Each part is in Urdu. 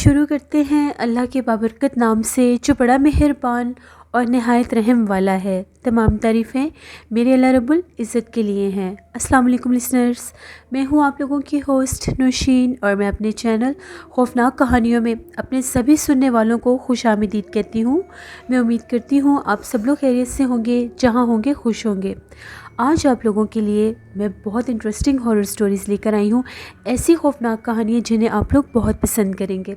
شروع کرتے ہیں اللہ کے بابرکت نام سے جو بڑا مہربان اور نہایت رحم والا ہے۔ تمام تعریفیں میرے اللہ رب العزت کے لیے ہیں۔ السلام علیکم لسنرز، میں ہوں آپ لوگوں کی ہوسٹ نوشین، اور میں اپنے چینل خوفناک کہانیوں میں اپنے سبھی سننے والوں کو خوش آمدید کہتی ہوں۔ میں امید کرتی ہوں آپ سب لوگ خیریت سے ہوں گے، جہاں ہوں گے خوش ہوں گے۔ آج آپ لوگوں کے لیے میں بہت انٹرسٹنگ ہارر سٹوریز لے کر آئی ہوں، ایسی خوفناک کہانیاں جنہیں آپ لوگ بہت پسند کریں گے۔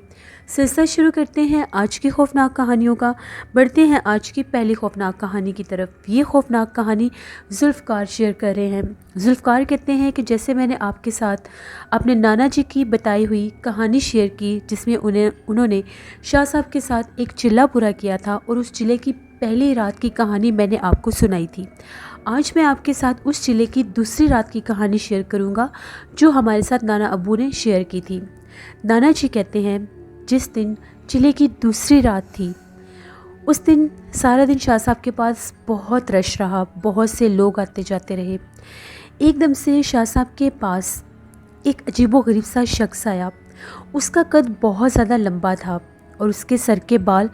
سلسلہ شروع کرتے ہیں آج کی خوفناک کہانیوں کا۔ بڑھتے ہیں آج کی پہلی خوفناک کہانی کی طرف۔ یہ خوفناک کہانی ذوالفقار شیئر کر رہے ہیں۔ ذوالفقار کہتے ہیں کہ جیسے میں نے آپ کے ساتھ اپنے نانا جی کی بتائی ہوئی کہانی شیئر کی، جس میں انہوں نے شاہ صاحب کے ساتھ ایک چلہ پورا کیا تھا، اور اس چلے کی پہلی رات کی کہانی میں نے آپ کو سنائی تھی۔ آج میں آپ کے ساتھ اس چلے کی دوسری رات کی کہانی شیئر کروں گا جو ہمارے ساتھ نانا ابو نے شیئر کی تھی۔ نانا جی کہتے ہیں جس دن چلے کی دوسری رات تھی، اس دن سارا دن شاہ صاحب کے پاس بہت رش رہا، بہت سے لوگ آتے جاتے رہے۔ ایک دم سے شاہ صاحب کے پاس ایک عجیب و غریب سا شخص آیا۔ اس کا قد بہت زیادہ لمبا تھا، اور اس کے سر کے بال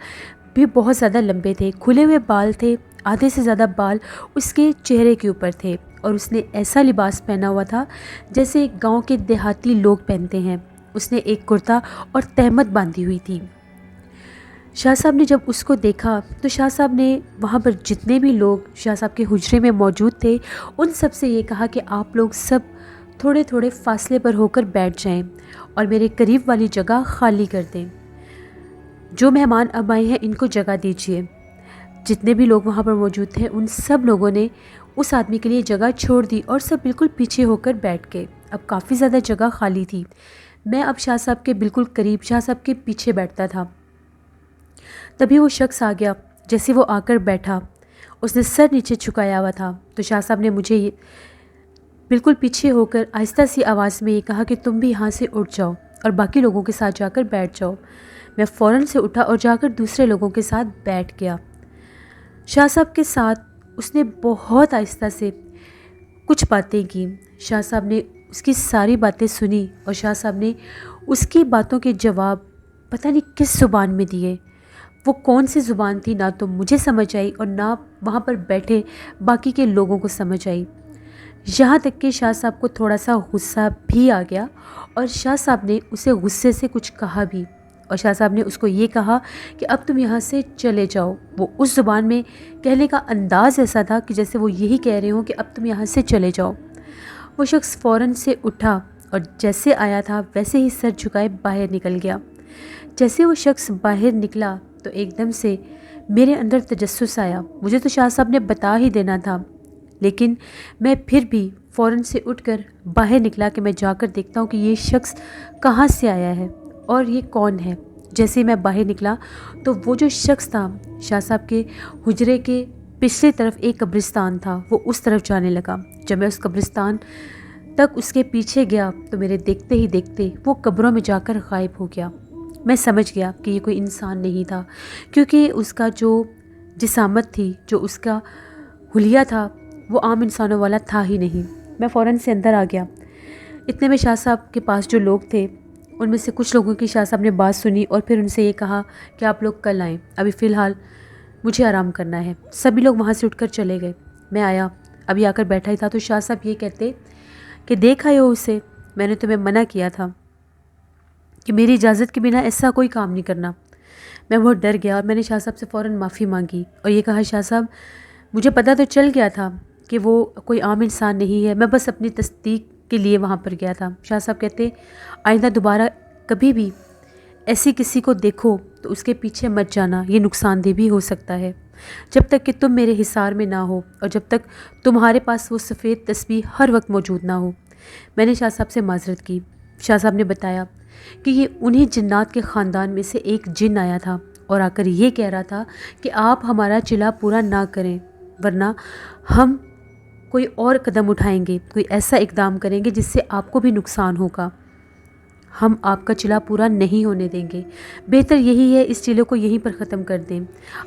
بھی بہت زیادہ لمبے تھے، کھلے ہوئے بال تھے، آدھے سے زیادہ بال اس کے چہرے کے اوپر تھے، اور اس نے ایسا لباس پہنا ہوا تھا جیسے گاؤں کے دیہاتی لوگ پہنتے ہیں۔ اس نے ایک کرتا اور تہمت باندھی ہوئی تھی۔ شاہ صاحب نے جب اس کو دیکھا تو شاہ صاحب نے وہاں پر جتنے بھی لوگ شاہ صاحب کے حجرے میں موجود تھے ان سب سے یہ کہا کہ آپ لوگ سب تھوڑے تھوڑے فاصلے پر ہو کر بیٹھ جائیں اور میرے قریب والی جگہ خالی کر دیں۔ جو مہمان اب آئے ہیں ان کو جگہ دیجیے۔ جتنے بھی لوگ وہاں پر موجود تھے ان سب لوگوں نے اس آدمی کے لیے جگہ چھوڑ دی اور سب بالکل پیچھے ہو کر بیٹھ گئے۔ اب کافی زیادہ جگہ خالی تھی۔ میں اب شاہ صاحب کے بالکل قریب، شاہ صاحب کے پیچھے بیٹھتا تھا۔ تبھی وہ شخص آ گیا۔ جیسے وہ آ کر بیٹھا، اس نے سر نیچے جھکایا ہوا تھا، تو شاہ صاحب نے مجھے بالکل پیچھے ہو کر آہستہ سی آواز میں یہ کہا کہ تم بھی یہاں سے اٹھ جاؤ اور باقی لوگوں کے ساتھ جا کر بیٹھ جاؤ۔ میں فوراً سے اٹھا اور جا کر دوسرے لوگوں کے ساتھ بیٹھ گیا۔ شاہ صاحب کے ساتھ اس نے بہت آہستہ سے کچھ باتیں کی۔ شاہ صاحب نے اس کی ساری باتیں سنی، اور شاہ صاحب نے اس کی باتوں کے جواب پتہ نہیں کس زبان میں دیے۔ وہ کون سی زبان تھی نہ تو مجھے سمجھ آئی اور نہ وہاں پر بیٹھے باقی کے لوگوں کو سمجھ آئی۔ یہاں تک کہ شاہ صاحب کو تھوڑا سا غصہ بھی آ گیا، اور شاہ صاحب نے اسے غصے سے کچھ کہا بھی، اور شاہ صاحب نے اس کو یہ کہا کہ اب تم یہاں سے چلے جاؤ۔ وہ اس زبان میں کہنے کا انداز ایسا تھا کہ جیسے وہ یہی کہہ رہے ہوں کہ اب تم یہاں سے چلے جاؤ۔ وہ شخص فوراً سے اٹھا اور جیسے آیا تھا ویسے ہی سر جھکائے باہر نکل گیا۔ جیسے وہ شخص باہر نکلا تو ایک دم سے میرے اندر تجسس آیا۔ مجھے تو شاہ صاحب نے بتا ہی دینا تھا، لیکن میں پھر بھی فوراً سے اٹھ کر باہر نکلا کہ میں جا کر دیکھتا ہوں کہ یہ شخص کہاں سے آیا ہے اور یہ کون ہے۔ جیسے میں باہر نکلا تو وہ جو شخص تھا، شاہ صاحب کے حجرے کے پچھلے طرف ایک قبرستان تھا، وہ اس طرف جانے لگا۔ جب میں اس قبرستان تک اس کے پیچھے گیا تو میرے دیکھتے ہی دیکھتے وہ قبروں میں جا کر غائب ہو گیا۔ میں سمجھ گیا کہ یہ کوئی انسان نہیں تھا، کیونکہ اس کا جو جسامت تھی، جو اس کا حلیہ تھا، وہ عام انسانوں والا تھا ہی نہیں۔ میں فوراً سے اندر آ گیا۔ اتنے میں شاہ صاحب کے پاس جو لوگ تھے ان میں سے کچھ لوگوں کی شاہ صاحب نے بات سنی، اور پھر ان سے یہ کہا کہ آپ لوگ کل آئیں، ابھی فی الحال مجھے آرام کرنا ہے۔ سبھی لوگ وہاں سے اٹھ کر چلے گئے۔ میں آیا، ابھی آ کر بیٹھا ہی تھا تو شاہ صاحب یہ کہتے کہ دیکھ آئے ہو اسے، میں نے تمہیں منع کیا تھا کہ میری اجازت کے بنا ایسا کوئی کام نہیں کرنا۔ میں بہت ڈر گیا اور میں نے شاہ صاحب سے فوراً معافی مانگی اور یہ کہا شاہ صاحب مجھے پتہ تو چل گیا تھا کہ وہ کوئی عام انسان نہیں ہے، میں بس اپنی تصدیق کے لیے وہاں پر گیا تھا۔ شاہ صاحب کہتے آئندہ دوبارہ کبھی بھی ایسی کسی کو دیکھو تو اس کے پیچھے مت جانا، یہ نقصان دہ بھی ہو سکتا ہے۔ جب تک کہ تم میرے حصار میں نہ ہو اور جب تک تمہارے پاس وہ سفید تسبیح ہر وقت موجود نہ ہو۔ میں نے شاہ صاحب سے معذرت کی۔ شاہ صاحب نے بتایا کہ یہ انہی جنات کے خاندان میں سے ایک جن آیا تھا اور آ کر یہ کہہ رہا تھا کہ آپ ہمارا چلہ پورا نہ کریں، ورنہ ہم کوئی اور قدم اٹھائیں گے، کوئی ایسا اقدام کریں گے جس سے آپ کو بھی نقصان ہوگا۔ ہم آپ کا چلا پورا نہیں ہونے دیں گے، بہتر یہی ہے اس چلے کو یہیں پر ختم کر دیں۔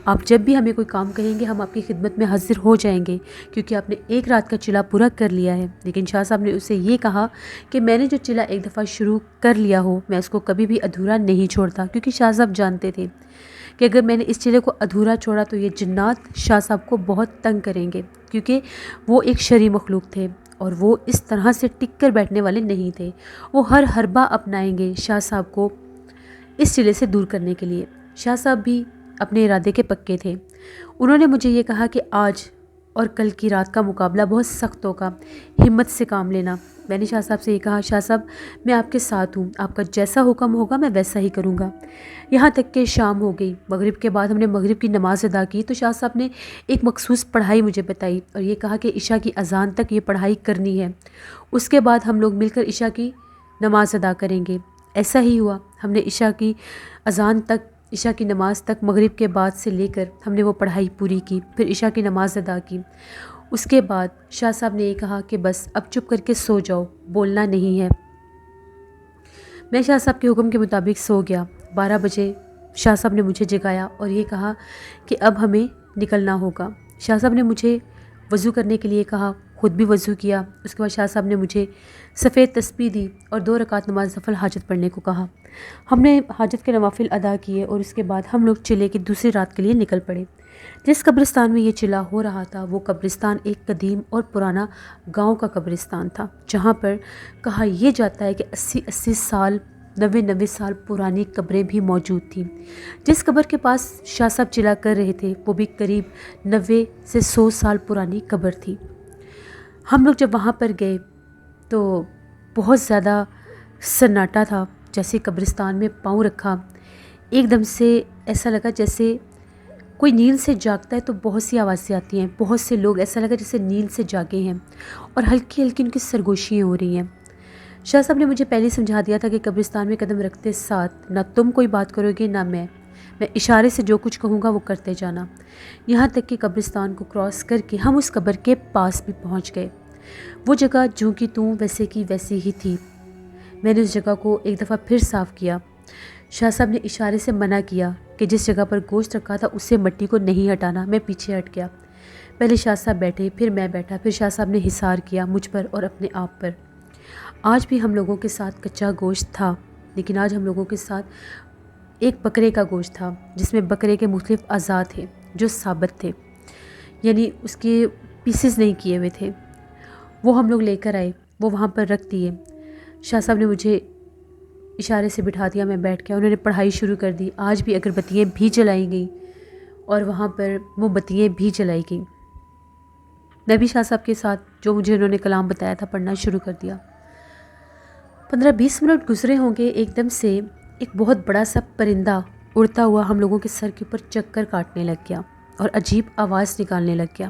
آپ جب بھی ہمیں کوئی کام کہیں گے ہم آپ کی خدمت میں حاضر ہو جائیں گے، کیونکہ آپ نے ایک رات کا چلا پورا کر لیا ہے۔ لیکن شاہ صاحب نے اسے یہ کہا کہ میں نے جو چلا ایک دفعہ شروع کر لیا ہو میں اس کو کبھی بھی ادھورا نہیں چھوڑتا، کیونکہ شاہ صاحب جانتے تھے کہ اگر میں نے اس چلے کو ادھورا چھوڑا تو یہ جنات شاہ صاحب کو بہت تنگ کریں گے، کیونکہ وہ ایک شرعی مخلوق تھے اور وہ اس طرح سے ٹک کر بیٹھنے والے نہیں تھے۔ وہ ہر حربہ اپنائیں گے شاہ صاحب کو اس چلے سے دور کرنے کے لیے۔ شاہ صاحب بھی اپنے ارادے کے پکے تھے۔ انہوں نے مجھے یہ کہا کہ آج اور کل کی رات کا مقابلہ بہت سخت ہوگا، ہمت سے کام لینا۔ میں نے شاہ صاحب سے یہ کہا، شاہ صاحب میں آپ کے ساتھ ہوں، آپ کا جیسا حکم ہوگا میں ویسا ہی کروں گا۔ یہاں تک کہ شام ہو گئی، مغرب کے بعد ہم نے مغرب کی نماز ادا کی تو شاہ صاحب نے ایک مخصوص پڑھائی مجھے بتائی اور یہ کہا کہ عشاء کی اذان تک یہ پڑھائی کرنی ہے، اس کے بعد ہم لوگ مل کر عشاء کی نماز ادا کریں گے۔ ایسا ہی ہوا، ہم نے عشاء کی اذان تک، عشاء کی نماز تک مغرب کے بعد سے لے کر ہم نے وہ پڑھائی پوری کی، پھر عشاء کی نماز ادا کی۔ اس کے بعد شاہ صاحب نے یہ کہا کہ بس اب چپ کر کے سو جاؤ، بولنا نہیں ہے۔ میں شاہ صاحب کے حکم کے مطابق سو گیا۔ 12 بجے شاہ صاحب نے مجھے جگایا اور یہ کہا کہ اب ہمیں نکلنا ہوگا۔ شاہ صاحب نے مجھے وضو کرنے کے لیے کہا، خود بھی وضو کیا۔ اس کے بعد شاہ صاحب نے مجھے سفید تسبیح دی اور 2 رکعت نماز نفل حاجت پڑھنے کو کہا۔ ہم نے حاجت کے نوافل ادا کیے اور اس کے بعد ہم لوگ چلے کی دوسری رات کے لیے نکل پڑے۔ جس قبرستان میں یہ چلا ہو رہا تھا وہ قبرستان ایک قدیم اور پرانا گاؤں کا قبرستان تھا، جہاں پر کہا یہ جاتا ہے کہ 80 سال 90 سال پرانی قبریں بھی موجود تھیں۔ جس قبر کے پاس شاہ صاحب چلا کر رہے تھے وہ بھی قریب 90 سے 100 سال پرانی قبر تھی۔ ہم لوگ جب وہاں پر گئے تو بہت زیادہ سناٹا تھا، جیسے قبرستان میں پاؤں رکھا ایک دم سے ایسا لگا جیسے کوئی نیند سے جاگتا ہے تو بہت سی آوازیں آتی ہیں، بہت سے لوگ ایسا لگا جیسے نیند سے جاگے ہیں اور ہلکی ہلکی ان کی سرگوشیاں ہو رہی ہیں۔ شاہ صاحب نے مجھے پہلے سمجھا دیا تھا کہ قبرستان میں قدم رکھتے ساتھ نہ تم کوئی بات کرو گے نہ میں اشارے سے جو کچھ کہوں گا وہ کرتے جانا۔ یہاں تک کہ قبرستان کو کراس کر کے ہم اس قبر کے پاس بھی پہنچ گئے۔ وہ جگہ جوں کی توں ویسے کی ویسی ہی تھی۔ میں نے اس جگہ کو ایک دفعہ پھر صاف کیا۔ شاہ صاحب نے اشارے سے منع کیا کہ جس جگہ پر گوشت رکھا تھا اس سے مٹی کو نہیں ہٹانا۔ میں پیچھے ہٹ گیا۔ پہلے شاہ صاحب بیٹھے، پھر میں بیٹھا، پھر شاہ صاحب نے حصار کیا مجھ پر اور اپنے آپ پر۔ آج بھی ہم لوگوں کے ساتھ کچا گوشت تھا، لیکن آج ہم لوگوں کے ساتھ ایک بکرے کا گوشت تھا جس میں بکرے کے مختلف اعضاء تھے جو ثابت تھے، یعنی اس کے پیسز نہیں کیے ہوئے تھے۔ وہ ہم لوگ لے کر آئے، وہ وہاں پر رکھ دیے۔ شاہ صاحب نے مجھے اشارے سے بٹھا دیا، میں بیٹھ گیا۔ انہوں نے پڑھائی شروع کر دی۔ آج بھی اگربتیاں بھی جلائی گئیں اور وہاں پر موم بتیاں بھی جلائی گئیں۔ میں بھی شاہ صاحب کے ساتھ جو مجھے انہوں نے کلام بتایا تھا پڑھنا شروع کر دیا۔ 15-20 منٹ گزرے ہوں گے، ایک دم سے ایک بہت بڑا سا پرندہ اڑتا ہوا ہم لوگوں کے سر کے اوپر چکر کاٹنے لگ گیا اور عجیب آواز نکالنے لگ گیا۔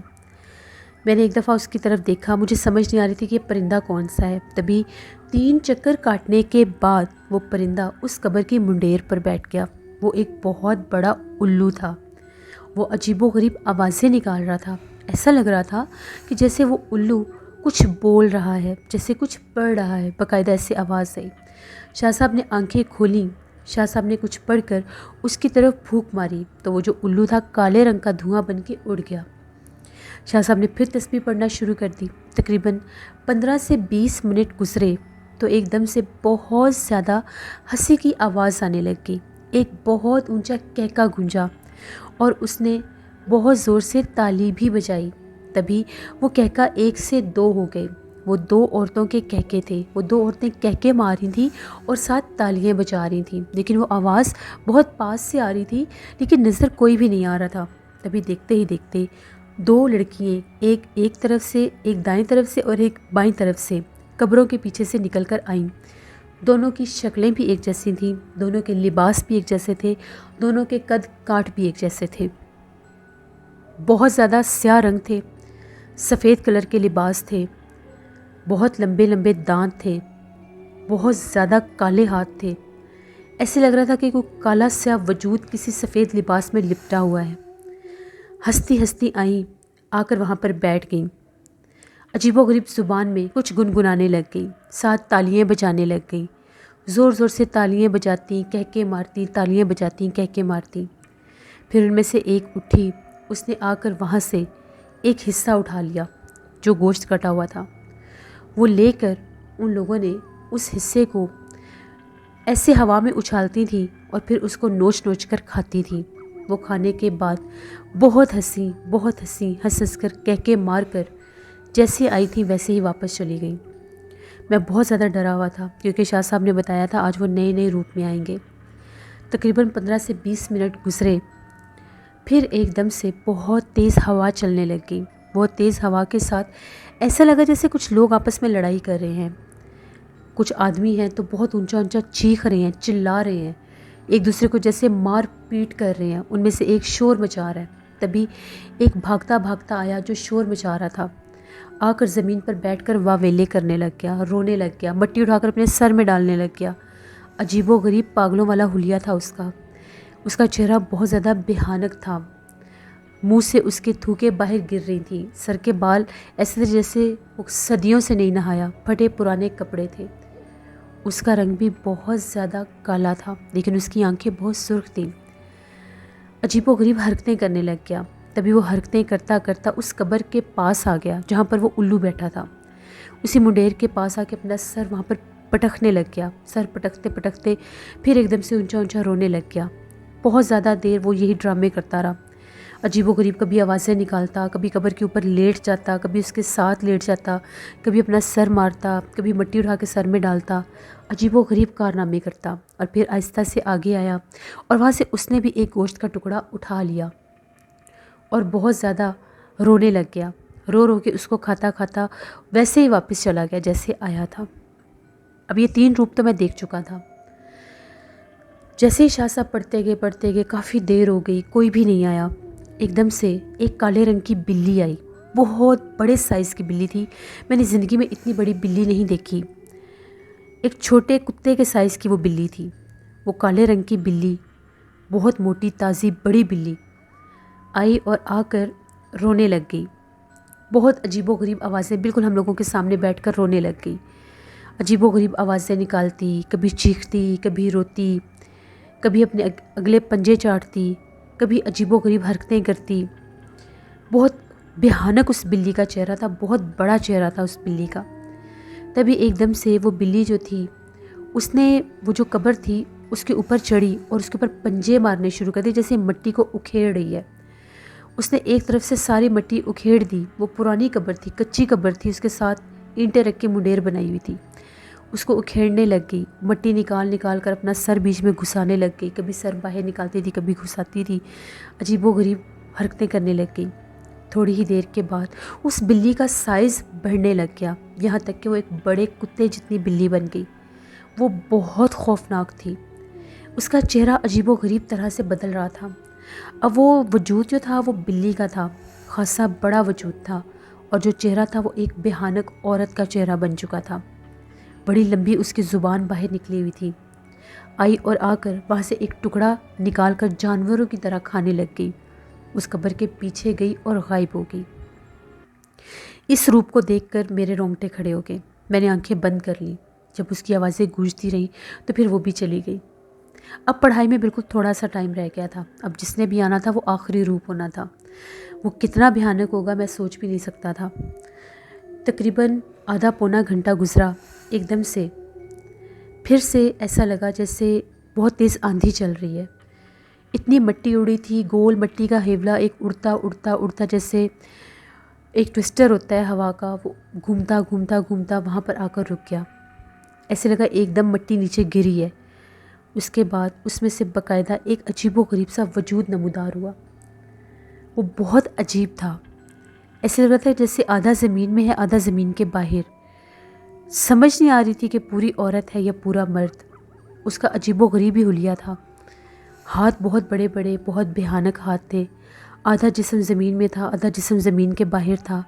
میں نے ایک دفعہ اس کی طرف دیکھا، مجھے سمجھ نہیں آ رہی تھی کہ یہ پرندہ کون سا ہے۔ تبھی 3 چکر کاٹنے کے بعد وہ پرندہ اس قبر کی منڈیر پر بیٹھ گیا۔ وہ ایک بہت بڑا الو تھا۔ وہ عجیب و غریب آوازیں نکال رہا تھا۔ ایسا لگ رہا تھا کہ جیسے وہ الو کچھ بول رہا ہے، جیسے کچھ پڑھ رہا ہے، باقاعدہ ایسے آواز آئی۔ شاہ صاحب نے آنکھیں کھولیں، شاہ صاحب نے کچھ پڑھ کر اس کی طرف پھونک ماری تو وہ جو الو تھا کالے رنگ کا دھواں بن کے اڑ گیا۔ شاہ صاحب نے پھر تسبیح پڑھنا شروع کر دی۔ تقریباً 15 سے 20 منٹ گزرے تو ایک دم سے بہت زیادہ ہنسی کی آواز آنے لگ گئی۔ ایک بہت اونچا کہکا گونجا اور اس نے بہت زور سے تالی بھی بجائی۔ تبھی وہ کہکا 1 سے 2 ہو گئے۔ وہ 2 عورتوں کے کہکے تھے۔ وہ 2 عورتیں کہکے مار رہی تھیں اور ساتھ تالیاں بجا رہی تھیں، لیکن وہ آواز بہت پاس سے آ رہی تھی لیکن نظر کوئی بھی نہیں آ رہا تھا۔ تبھی دیکھتے ہی دیکھتے 2 لڑکیاں ایک طرف سے، ایک دائیں طرف سے اور ایک بائیں طرف سے قبروں کے پیچھے سے نکل کر آئیں۔ دونوں کی شکلیں بھی ایک جیسی تھیں، دونوں کے لباس بھی ایک جیسے تھے، دونوں کے قد کاٹ بھی ایک جیسے تھے۔ بہت زیادہ سیاہ رنگ تھے، سفید کلر کے لباس تھے، بہت لمبے لمبے دانت تھے، بہت زیادہ کالے ہاتھ تھے۔ ایسے لگ رہا تھا کہ کوئی کالا سیاہ وجود کسی سفید لباس میں لپٹا ہوا ہے۔ ہنستی ہنستی آئیں، آ کر وہاں پر بیٹھ گئیں۔ عجیب و غریب زبان میں کچھ گنگنانے لگ گئیں، ساتھ تالیاں بجانے لگ گئیں۔ زور زور سے تالیاں بجاتی، کہکے مارتی، تالیاں بجاتی، کہکے مارتی۔ پھر ان میں سے ایک اٹھی، اس نے آ کر وہاں سے ایک حصہ اٹھا لیا جو گوشت کٹا ہوا تھا۔ وہ لے کر ان لوگوں نے اس حصے کو ایسے ہوا میں اچھالتی تھیں اور پھر اس کو نوچ نوچ کر کھاتی تھیں۔ وہ کھانے کے بعد بہت ہنسی، ہنس ہنس کر کہکے مار کر جیسے آئی تھیں ویسے ہی واپس چلی گئیں۔ میں بہت زیادہ ڈرا ہوا تھا کیونکہ شاہ صاحب نے بتایا تھا آج وہ نئے روپ میں آئیں گے۔ تقریباً 15 سے 20 منٹ گزرے، پھر ایک دم سے بہت تیز ہوا چلنے لگ گئی۔ بہت تیز ہوا کے ساتھ ایسا لگا جیسے کچھ لوگ آپس میں لڑائی کر رہے ہیں۔ کچھ آدمی ہیں تو بہت اونچا اونچا چیخ رہے ہیں، چلا رہے ہیں، ایک دوسرے کو جیسے مار پیٹ کر رہے ہیں۔ ان میں سے ایک شور مچا رہا ہے۔ تبھی ایک بھاگتا بھاگتا آیا جو شور مچا رہا تھا، آ کر زمین پر بیٹھ کر واویلے کرنے لگ گیا، رونے لگ گیا، مٹی اٹھا کر اپنے سر میں ڈالنے لگ گیا۔ عجیب و غریب پاگلوں والا حلیہ تھا اس کا چہرہ بہت زیادہ بھیانک تھا۔ منہ سے اس کے تھوکیں باہر گر رہی تھیں، سر کے بال ایسے تھے جیسے وہ صدیوں سے نہیں نہایا، پھٹے پرانے کپڑے تھے۔ اس کا رنگ بھی بہت زیادہ کالا تھا لیکن اس کی آنکھیں بہت سرخ تھیں۔ عجیب و غریب حرکتیں کرنے لگ گیا۔ تبھی وہ حرکتیں کرتا کرتا اس قبر کے پاس آ گیا جہاں پر وہ الو بیٹھا تھا۔ اسی منڈیر کے پاس آ کے اپنا سر وہاں پر پٹکنے لگ گیا۔ سر پٹکتے پٹکتے پھر ایک دم سے اونچا اونچا رونے لگ گیا۔ بہت زیادہ دیر وہ یہی ڈرامے کرتا رہا۔ عجیب و غریب کبھی آوازیں نکالتا، کبھی قبر کے اوپر لیٹ جاتا، کبھی اس کے ساتھ لیٹ جاتا، کبھی اپنا سر مارتا، کبھی مٹی اٹھا کے سر میں ڈالتا، عجیب و غریب کارنامے کرتا۔ اور پھر آہستہ سے آگے آیا اور وہاں سے اس نے بھی ایک گوشت کا ٹکڑا اٹھا لیا اور بہت زیادہ رونے لگ گیا۔ رو رو کے اس کو کھاتا کھاتا ویسے ہی واپس چلا گیا جیسے آیا تھا۔ اب یہ 3 روپ تو میں دیکھ چکا تھا۔ جیسے ہی شاہ صاحب پڑھتے گئے کافی دیر ہو گئی، کوئی بھی نہیں آیا۔ ایک دم سے ایک کالے رنگ کی بلی آئی، بہت بڑے سائز کی بلی تھی۔ میں نے زندگی میں اتنی بڑی بلی نہیں دیکھی۔ ایک چھوٹے کتے کے سائز کی وہ بلی تھی۔ وہ کالے رنگ کی بلی، بہت موٹی تازی بڑی بلی آئی اور آ کر رونے لگ گئی۔ بہت عجیب و غریب آوازیں، بالکل ہم لوگوں کے سامنے بیٹھ کر رونے لگ گئی۔ عجیب و غریب آوازیں نکالتی، کبھی چیختی، کبھی روتی، کبھی اپنے اگلے پنجے چاٹتی، کبھی عجیب و غریب حرکتیں کرتی۔ بہت بھیانک اس بلی کا چہرہ تھا، بہت بڑا چہرہ تھا اس بلی کا۔ تبھی ایک دم سے وہ بلی جو تھی، اس نے وہ جو قبر تھی اس کے اوپر چڑھی اور اس کے اوپر پنجے مارنے شروع کر دیے جیسے مٹی کو اکھیڑ رہی ہے۔ اس نے ایک طرف سے ساری مٹی اکھیڑ دی۔ وہ پرانی قبر تھی، کچی قبر تھی، اس کے ساتھ اینٹیں رکھ کے منڈیر بنائی ہوئی تھی۔ اس کو اکھیڑنے لگ گئی، مٹی نکال نکال کر اپنا سر بیچ میں گھسانے لگ گئی، کبھی سر باہر نکالتی تھی، کبھی گھساتی تھی، عجیب و غریب حرکتیں کرنے لگ گئی۔ تھوڑی ہی دیر کے بعد اس بلی کا سائز بڑھنے لگ گیا، یہاں تک کہ وہ ایک بڑے کتے جتنی بلی بن گئی۔ وہ بہت خوفناک تھی۔ اس کا چہرہ عجیب و غریب طرح سے بدل رہا تھا۔ اب وہ وجود جو تھا وہ بلی کا تھا، خاصا بڑا وجود تھا، اور جو چہرہ تھا وہ ایک بھیانک عورت کا چہرہ بن چکا تھا۔ بڑی لمبی اس کی زبان باہر نکلی ہوئی تھی۔ آئی اور آ کر وہاں سے ایک ٹکڑا نکال کر جانوروں کی طرح کھانے لگ گئی۔ اس قبر کے پیچھے گئی اور غائب ہو گئی۔ اس روپ کو دیکھ کر میرے رونگٹے کھڑے ہو گئے۔ میں نے آنکھیں بند کر لیں۔ جب اس کی آوازیں گونجتی رہیں تو پھر وہ بھی چلی گئی۔ اب پڑھائی میں بالکل تھوڑا سا ٹائم رہ گیا تھا۔ اب جس نے بھی آنا تھا وہ آخری روپ ہونا تھا۔ وہ کتنا بھیانک ہوگا میں سوچ بھی نہیں سکتا تھا۔ تقریباً آدھا پونا گھنٹہ گزرا، ایک دم سے پھر سے ایسا لگا جیسے بہت تیز آندھی چل رہی ہے۔ اتنی مٹی اڑی تھی، گول مٹی کا ہیولا ایک اڑتا اڑتا اڑتا جیسے ایک ٹوسٹر ہوتا ہے ہوا کا، وہ گھومتا گھومتا گھومتا وہاں پر آ کر رک گیا۔ ایسے لگا ایک دم مٹی نیچے گری ہے۔ اس کے بعد اس میں سے باقاعدہ ایک عجیب و غریب سا وجود نمودار ہوا۔ وہ بہت عجیب تھا، ایسے لگ رہا تھا جیسے آدھا زمین میں ہے آدھا زمین کے باہر۔ سمجھ نہیں آ رہی تھی کہ پوری عورت ہے یا پورا مرد۔ اس کا عجیب و غریب ہی حلیہ تھا۔ ہاتھ بہت بڑے بڑے، بہت بھیانک ہاتھ تھے۔ آدھا جسم زمین میں تھا، آدھا جسم زمین کے باہر تھا،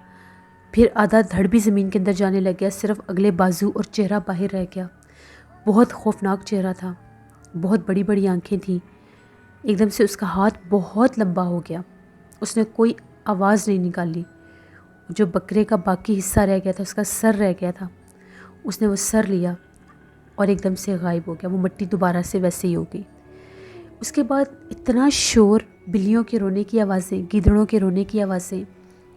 پھر آدھا دھڑ بھی زمین کے اندر جانے لگ گیا، صرف اگلے بازو اور چہرہ باہر رہ گیا۔ بہت خوفناک چہرہ تھا، بہت بڑی بڑی آنکھیں تھیں۔ ایک دم سے اس کا ہاتھ بہت لمبا ہو گیا۔ اس نے کوئی آواز نہیں نکالی۔ جو بکرے کا باقی حصہ رہ گیا تھا، اس کا سر رہ گیا تھا، اس نے وہ سر لیا اور ایک دم سے غائب ہو گیا، وہ مٹی دوبارہ سے ویسے ہی ہو گئی۔ اس کے بعد اتنا شور، بلیوں کے رونے کی آوازیں، گیدڑوں کے رونے کی آوازیں،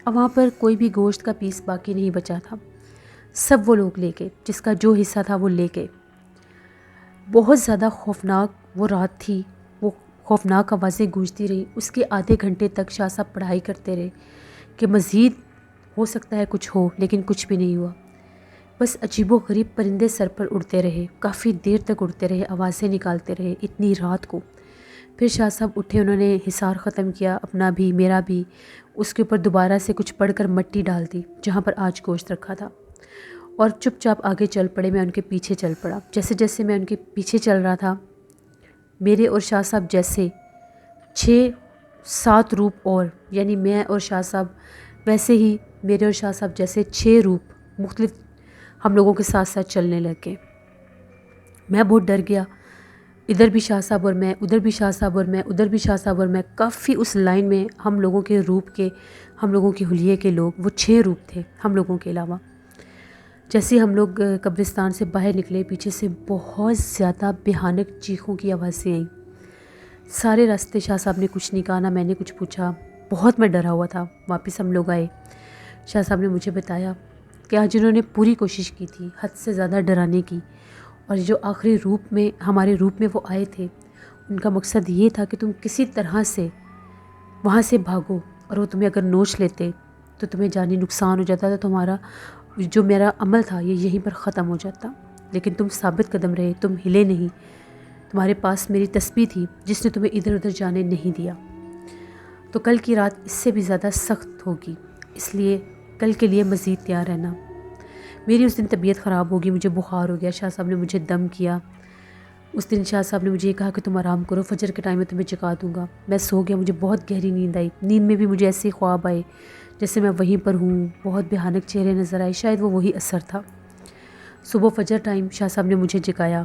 اور وہاں پر کوئی بھی گوشت کا پیس باقی نہیں بچا تھا، سب وہ لوگ لے گئے، جس کا جو حصہ تھا وہ لے گئے۔ بہت زیادہ خوفناک وہ رات تھی، وہ خوفناک آوازیں گونجتی رہیں۔ اس کے آدھے گھنٹے تک شاہ صاحب پڑھائی کرتے رہے کہ مزید ہو سکتا ہے کچھ ہو، لیکن کچھ بھی نہیں ہوا۔ بس عجیب و غریب پرندے سر پر اڑتے رہے، کافی دیر تک اڑتے رہے، آوازیں نکالتے رہے اتنی رات کو۔ پھر شاہ صاحب اٹھے، انہوں نے حصار ختم کیا، اپنا بھی میرا بھی، اس کے اوپر دوبارہ سے کچھ پڑھ کر مٹی ڈال دی جہاں پر آج گوشت رکھا تھا، اور چپ چاپ آگے چل پڑے۔ میں ان کے پیچھے چل پڑا۔ جیسے جیسے میں ان کے پیچھے چل رہا تھا، میرے اور شاہ صاحب جیسے 6-7 روپ، اور یعنی میں اور شاہ صاحب ویسے ہی میرے اور شاہ صاحب جیسے 6 روپ مختلف ہم لوگوں کے ساتھ ساتھ چلنے لگے۔ میں بہت ڈر گیا، ادھر بھی شاہ صاحب اور میں، ادھر بھی شاہ صاحب اور میں، ادھر بھی شاہ صاحب اور میں، کافی اس لائن میں ہم لوگوں کے روپ کے، ہم لوگوں کے حلیے کے لوگ، وہ 6 روپ تھے ہم لوگوں کے علاوہ۔ جیسے ہم لوگ قبرستان سے باہر نکلے، پیچھے سے بہت زیادہ بھیانک چیخوں کی آوازیں آئیں۔ سارے راستے شاہ صاحب نے کچھ نہیں کہا، نہ میں نے کچھ پوچھا، بہت میں ڈرا ہوا تھا۔ واپس ہم لوگ آئے، شاہ صاحب نے مجھے بتایا کہ آج انہوں نے پوری کوشش کی تھی حد سے زیادہ ڈرانے کی، اور جو آخری روپ میں ہمارے روپ میں وہ آئے تھے، ان کا مقصد یہ تھا کہ تم کسی طرح سے وہاں سے بھاگو، اور وہ تمہیں اگر نوچ لیتے تو تمہیں جانی نقصان ہو جاتا تھا، تمہارا جو میرا عمل تھا یہ یہیں پر ختم ہو جاتا۔ لیکن تم ثابت قدم رہے، تم ہلے نہیں، تمہارے پاس میری تسبیح تھی جس نے تمہیں ادھر ادھر جانے نہیں دیا۔ تو کل کی رات اس سے بھی زیادہ سخت ہوگی، اس لیے کل کے لیے مزید تیار رہنا۔ میری اس دن طبیعت خراب ہوگی، مجھے بخار ہو گیا، شاہ صاحب نے مجھے دم کیا۔ اس دن شاہ صاحب نے مجھے یہ کہا کہ تم آرام کرو، فجر کے ٹائم میں تمہیں جگا دوں گا۔ میں سو گیا، مجھے بہت گہری نیند آئی، نیند میں بھی مجھے ایسے خواب آئے جیسے میں وہیں پر ہوں، بہت بھیانک چہرے نظر آئے، شاید وہ وہی اثر تھا۔ صبح فجر ٹائم شاہ صاحب نے مجھے جگایا،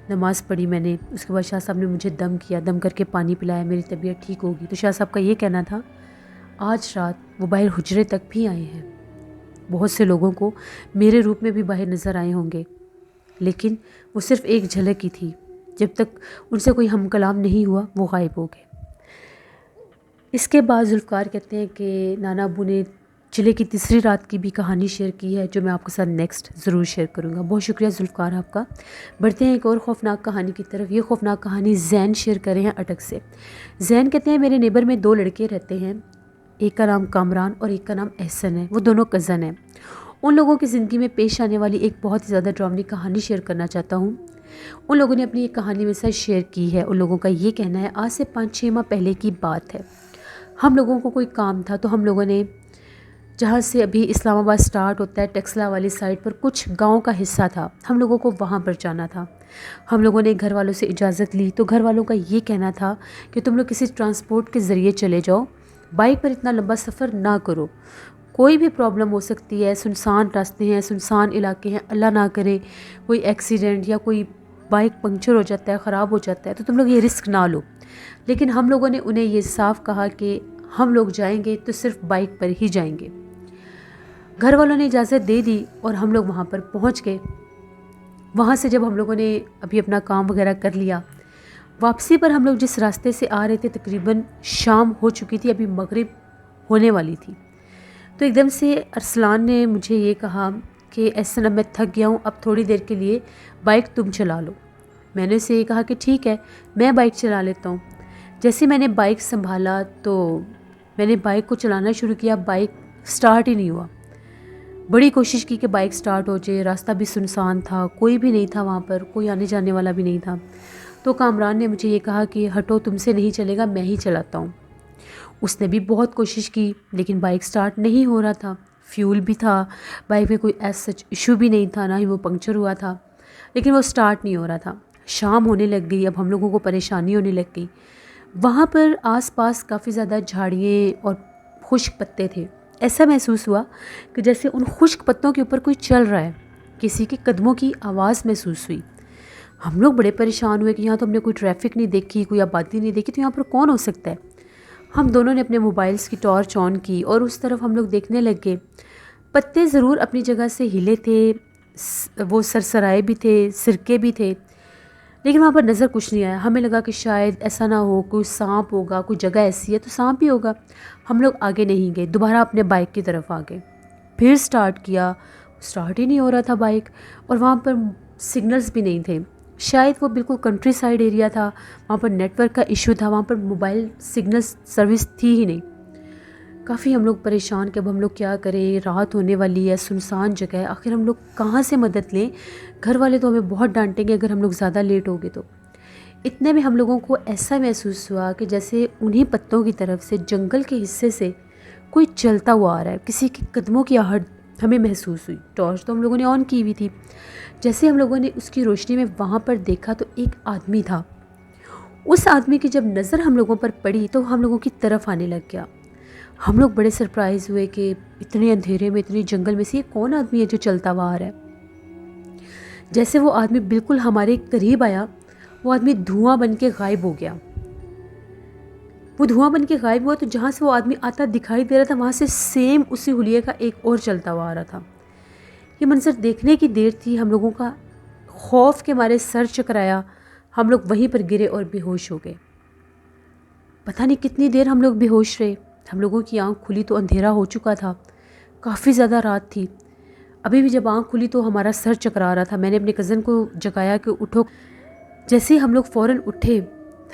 نماز پڑھی میں نے، اس کے بعد شاہ صاحب نے مجھے دم کیا، دم کر کے پانی پلایا، میری طبیعت ٹھیک ہوگی۔ تو شاہ صاحب کا یہ کہنا تھا آج رات وہ باہر حجرے تک بھی آئے ہیں، بہت سے لوگوں کو میرے روپ میں بھی باہر نظر آئے ہوں گے، لیکن وہ صرف ایک جھلک ہی تھی، جب تک ان سے کوئی ہم کلام نہیں ہوا وہ غائب ہو گئے۔ اس کے بعد ذوالفقار کہتے ہیں کہ نانا ابو نے چلے کی تیسری رات کی بھی کہانی شیئر کی ہے، جو میں آپ کے ساتھ نیکسٹ ضرور شیئر کروں گا۔ بہت شکریہ ذوالفقار آپ کا۔ بڑھتے ہیں ایک اور خوفناک کہانی کی طرف۔ یہ خوفناک کہانی زین شیئر کر رہے ہیں اٹک سے۔ زین کہتے ہیں میرے نیبر میں 2 لڑکے رہتے ہیں، ایک کا نام کامران اور ایک کا نام احسن ہے، وہ دونوں کزن ہیں۔ ان لوگوں کی زندگی میں پیش آنے والی ایک بہت ہی زیادہ ڈراؤنی کہانی شیئر کرنا چاہتا ہوں۔ ان لوگوں نے اپنی ایک کہانی میں ساتھ شیئر کی ہے۔ ان لوگوں کا یہ کہنا ہے آج سے 5-6 ماہ پہلے کی بات ہے، ہم لوگوں کو کوئی کام تھا، تو ہم لوگوں نے جہاں سے ابھی اسلام آباد سٹارٹ ہوتا ہے ٹیکسلا والی سائڈ پر کچھ گاؤں کا حصہ تھا، ہم لوگوں کو وہاں پر جانا تھا۔ ہم لوگوں نے گھر والوں سے اجازت لی، تو گھر والوں کا یہ کہنا تھا کہ تم لوگ کسی ٹرانسپورٹ کے ذریعے چلے جاؤ، بائک پر اتنا لمبا سفر نہ کرو، کوئی بھی پرابلم ہو سکتی ہے، سنسان راستے ہیں، سنسان علاقے ہیں، اللہ نہ کرے کوئی ایکسیڈنٹ یا کوئی بائک پنکچر ہو جاتا ہے، خراب ہو جاتا ہے، تو تم لوگ یہ رسک نہ لو۔ لیکن ہم لوگوں نے انہیں یہ صاف کہا کہ ہم لوگ جائیں گے تو صرف بائک پر ہی جائیں گے۔ گھر والوں نے اجازت دے دی اور ہم لوگ وہاں پر پہنچ گئے۔ وہاں سے جب ہم لوگوں نے ابھی اپنا کام وغیرہ کر لیا، واپسی پر ہم لوگ جس راستے سے آ رہے تھے تقریباً شام ہو چکی تھی، ابھی مغرب ہونے والی تھی۔ تو ایک دم سے ارسلان نے مجھے یہ کہا کہ احسن اب میں تھک گیا ہوں، اب تھوڑی دیر کے لیے بائک تم چلا لو۔ میں نے اسے یہ کہا کہ ٹھیک ہے میں بائک چلا لیتا ہوں۔ جیسے میں نے بائک سنبھالا تو میں نے بائک کو چلانا شروع کیا، بائک سٹارٹ ہی نہیں ہوا۔ بڑی کوشش کی کہ بائک سٹارٹ ہو جائے، راستہ بھی سنسان تھا، کوئی بھی نہیں تھا وہاں پر، کوئی آنے جانے والا بھی نہیں تھا۔ تو کامران نے مجھے یہ کہا کہ ہٹو تم سے نہیں چلے گا، میں ہی چلاتا ہوں۔ اس نے بھی بہت کوشش کی لیکن بائک سٹارٹ نہیں ہو رہا تھا، فیول بھی تھا، بائک میں کوئی سچ ایشو بھی نہیں تھا، نہ ہی وہ پنکچر ہوا تھا، لیکن وہ سٹارٹ نہیں ہو رہا تھا۔ شام ہونے لگ گئی، اب ہم لوگوں کو پریشانی ہونے لگ گئی۔ وہاں پر آس پاس کافی زیادہ جھاڑیاں اور خشک پتے تھے، ایسا محسوس ہوا کہ جیسے ان خشک پتوں کے اوپر کوئی چل رہا ہے، کسی کے قدموں کی آواز محسوس ہوئی۔ ہم لوگ بڑے پریشان ہوئے کہ یہاں تو ہم نے کوئی ٹریفک نہیں دیکھی، کوئی آبادی نہیں دیکھی، تو یہاں پر کون ہو سکتا ہے۔ ہم دونوں نے اپنے موبائلز کی ٹارچ آن کی اور اس طرف ہم لوگ دیکھنے لگ گئے۔ پتے ضرور اپنی جگہ سے ہلے تھے، وہ سرسرائے بھی تھے، سرکے بھی تھے، لیکن وہاں پر نظر کچھ نہیں آیا۔ ہمیں لگا کہ شاید ایسا نہ ہو، کوئی سانپ ہوگا، کوئی جگہ ایسی ہے تو سانپ بھی ہوگا۔ ہم لوگ آگے نہیں گئے، دوبارہ اپنے بائک کی طرف آ گئے، پھر سٹارٹ کیا، سٹارٹ ہی نہیں ہو رہا تھا بائک، اور وہاں پر سگنلز بھی نہیں تھے۔ شاید وہ بالکل کنٹری سائڈ ایریا تھا، وہاں پر نیٹ ورک کا ایشو تھا، وہاں پر موبائل سگنل سروس تھی ہی نہیں۔ کافی ہم لوگ پریشان کہ اب ہم لوگ کیا کریں، رات ہونے والی ہے، سنسان جگہ ہے، آخر ہم لوگ کہاں سے مدد لیں؟ گھر والے تو ہمیں بہت ڈانٹیں گے اگر ہم لوگ زیادہ لیٹ ہو گئے تو۔ اتنے میں ہم لوگوں کو ایسا محسوس ہوا کہ جیسے انہی پتوں کی طرف سے جنگل کے حصے سے کوئی چلتا ہوا آ رہا ہے، کسی کے قدموں کی آہٹ ہمیں محسوس ہوئی۔ ٹارچ تو ہم لوگوں نے آن کی ہوئی تھی۔ جیسے ہم لوگوں نے اس کی روشنی میں وہاں پر دیکھا تو ایک آدمی تھا۔ اس آدمی کی جب نظر ہم لوگوں پر پڑی تو ہم لوگوں کی طرف آنے لگ گیا۔ ہم لوگ بڑے سرپرائز ہوئے کہ اتنے اندھیرے میں، اتنے جنگل میں سے یہ کون آدمی ہے جو چلتا ہوا آ رہا ہے؟ جیسے وہ آدمی بالکل ہمارے قریب آیا، وہ آدمی دھواں بن کے غائب ہو گیا۔ وہ دھواں بن کے غائب ہوا تو جہاں سے وہ آدمی آتا دکھائی دے رہا تھا، وہاں سے سیم اسی حلیے کا ایک اور چلتا ہوا آ رہا تھا۔ یہ منظر دیکھنے کی دیر تھی، ہم لوگوں کا خوف کے مارے سر چکرایا، ہم لوگ وہیں پر گرے اور بے ہوش ہو گئے۔ پتہ نہیں کتنی دیر ہم لوگ بے ہوش رہے۔ ہم لوگوں کی آنکھ کھلی تو اندھیرا ہو چکا تھا، کافی زیادہ رات تھی۔ ابھی بھی جب آنکھ کھلی تو ہمارا سر چکرا رہا تھا۔ میں نے اپنے کزن کو جگایا کہ اٹھو۔ جیسے ہی ہم لوگ فوراً اٹھے،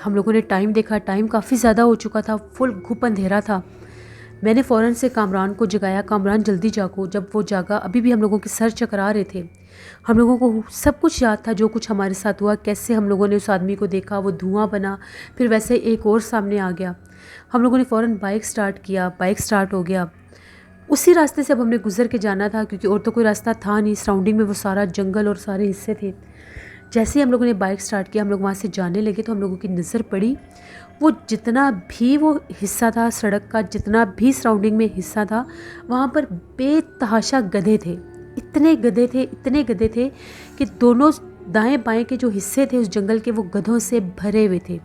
ہم لوگوں نے ٹائم دیکھا، ٹائم کافی زیادہ ہو چکا تھا، فل گھپ اندھیرا تھا۔ میں نے فوراً سے کامران کو جگایا، کامران جلدی جاگو۔ جب وہ جاگا، ابھی بھی ہم لوگوں کے سر چکرا رہے تھے۔ ہم لوگوں کو سب کچھ یاد تھا جو کچھ ہمارے ساتھ ہوا، کیسے ہم لوگوں نے اس آدمی کو دیکھا، وہ دھواں بنا، پھر ویسے ایک اور سامنے آ گیا۔ ہم لوگوں نے فوراً بائک سٹارٹ کیا، بائک سٹارٹ ہو گیا۔ اسی راستے سے اب ہم نے گزر کے جانا تھا کیونکہ اور تو کوئی راستہ تھا نہیں، سراؤنڈنگ میں وہ سارا جنگل اور سارے حصے تھے۔ جیسے ہی ہم لوگوں نے بائک سٹارٹ کیا، ہم لوگ وہاں سے جانے لگے تو ہم لوگوں کی نظر پڑی، وہ جتنا بھی وہ حصہ تھا سڑک کا، جتنا بھی سراؤنڈنگ میں حصہ تھا، وہاں پر بے تحاشا گدھے تھے۔ اتنے گدھے تھے کہ دونوں دائیں بائیں کے جو حصے تھے اس جنگل کے، وہ گدھوں سے بھرے ہوئے تھے۔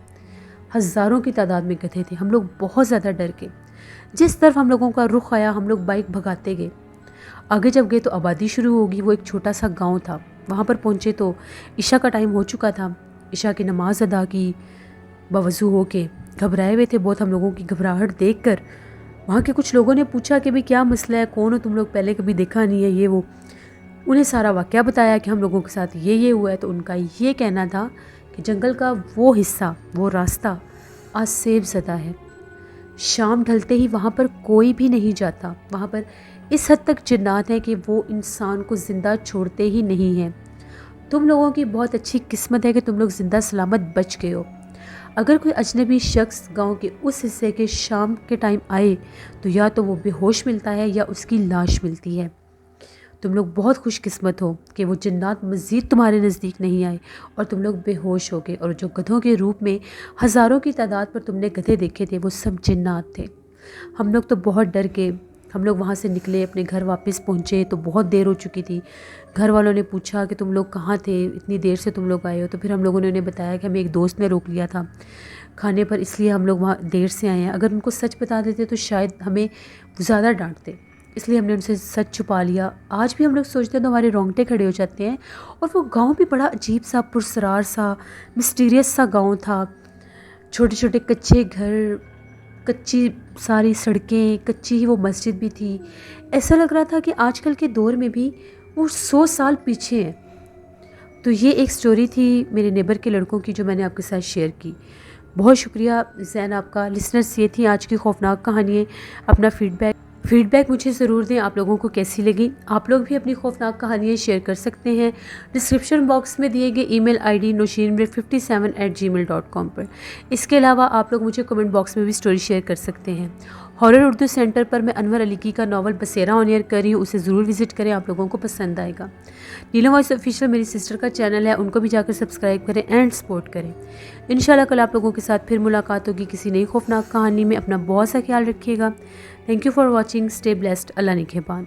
ہزاروں کی تعداد میں گدھے تھے۔ ہم لوگ بہت زیادہ ڈر گئے۔ جس طرف ہم لوگوں کا رخ آیا، ہم لوگ بائک بھگاتے گئے۔ آگے جب گئے تو آبادی شروع ہوگی، وہ ایک چھوٹا سا گاؤں تھا۔ وہاں پر پہنچے تو عشاء کا ٹائم ہو چکا تھا۔ عشاء کی نماز ادا کی بوضو ہو کے، گھبرائے ہوئے تھے بہت ہم لوگوں کی گھبراہٹ دیکھ کر۔ وہاں کے کچھ لوگوں نے پوچھا کہ بھئی کیا مسئلہ ہے، کون ہو تم لوگ، پہلے کبھی دیکھا نہیں ہے یہ وہ۔ انہیں سارا واقعہ بتایا کہ ہم لوگوں کے ساتھ یہ ہوا ہے، تو ان کا یہ کہنا تھا کہ جنگل کا وہ حصہ، وہ راستہ آج سیب زدہ ہے۔ شام ڈھلتے ہی وہاں پر کوئی بھی نہیں جاتا۔ وہاں پر اس حد تک جنات ہیں کہ وہ انسان کو زندہ چھوڑتے ہی نہیں ہیں۔ تم لوگوں کی بہت اچھی قسمت ہے کہ تم لوگ زندہ سلامت بچ گئے ہو۔ اگر کوئی اجنبی شخص گاؤں کے اس حصے کے شام کے ٹائم آئے تو یا تو وہ بے ہوش ملتا ہے یا اس کی لاش ملتی ہے۔ تم لوگ بہت خوش قسمت ہو کہ وہ جنات مزید تمہارے نزدیک نہیں آئے اور تم لوگ بے ہوش ہو گئے، اور جو گدھوں کے روپ میں ہزاروں کی تعداد پر تم نے گدھے دیکھے تھے وہ سب جنات تھے۔ ہم لوگ تو بہت ڈر گئے۔ ہم لوگ وہاں سے نکلے، اپنے گھر واپس پہنچے تو بہت دیر ہو چکی تھی۔ گھر والوں نے پوچھا کہ تم لوگ کہاں تھے، اتنی دیر سے تم لوگ آئے ہو؟ تو پھر ہم لوگوں نے انہیں بتایا کہ ہمیں ایک دوست نے روک لیا تھا کھانے پر، اس لیے ہم لوگ وہاں دیر سے آئے ہیں۔ اگر ان کو سچ بتا دیتے تو شاید ہمیں زیادہ ڈانٹتے، اس لیے ہم نے ان سے سچ چھپا لیا۔ آج بھی ہم لوگ سوچتے ہیں تو ہمارے رونگٹے کھڑے ہو جاتے ہیں۔ اور وہ گاؤں بھی بڑا عجیب سا، پرسرار سا، مسٹیریس سا گاؤں تھا۔ چھوٹے چھوٹے کچے گھر، کچی ساری سڑکیں، کچی ہی وہ مسجد بھی تھی۔ ایسا لگ رہا تھا کہ آج کل کے دور میں بھی وہ 100 سال پیچھے ہیں۔ تو یہ ایک سٹوری تھی میرے نیبر کے لڑکوں کی جو میں نے آپ کے ساتھ شیئر کی۔ بہت شکریہ زین آپ کا۔ لسنرز، یہ تھی آج کی خوفناک کہانیاں۔ اپنا فیڈ بیک مجھے ضرور دیں، آپ لوگوں کو کیسی لگی۔ آپ لوگ بھی اپنی خوفناک کہانیاں شیئر کر سکتے ہیں ڈسکرپشن باکس میں دیے گئے ای میل آئی ڈی noshirin57@gmail.com پر۔ اس کے علاوہ آپ لوگ مجھے کمنٹ باکس میں بھی سٹوری شیئر کر سکتے ہیں۔ ہارر اردو سینٹر پر میں انور علی کی کا ناول بسیرا آن ایئر کر رہی ہوں، اسے ضرور وزٹ کریں، آپ لوگوں کو پسند آئے گا۔ نیلم وائس آفیشیل میری سسٹر کا چینل ہے، ان کو بھی جا کر سبسکرائب کریں اینڈ سپورٹ کریں۔ انشاءاللہ کل آپ لوگوں کے ساتھ پھر ملاقات ہوگی کسی نئی خوفناک کہانی میں۔ اپنا بہت سا خیال رکھیے گا۔ Thank you for watching, stay blessed, اللہ نگہبان۔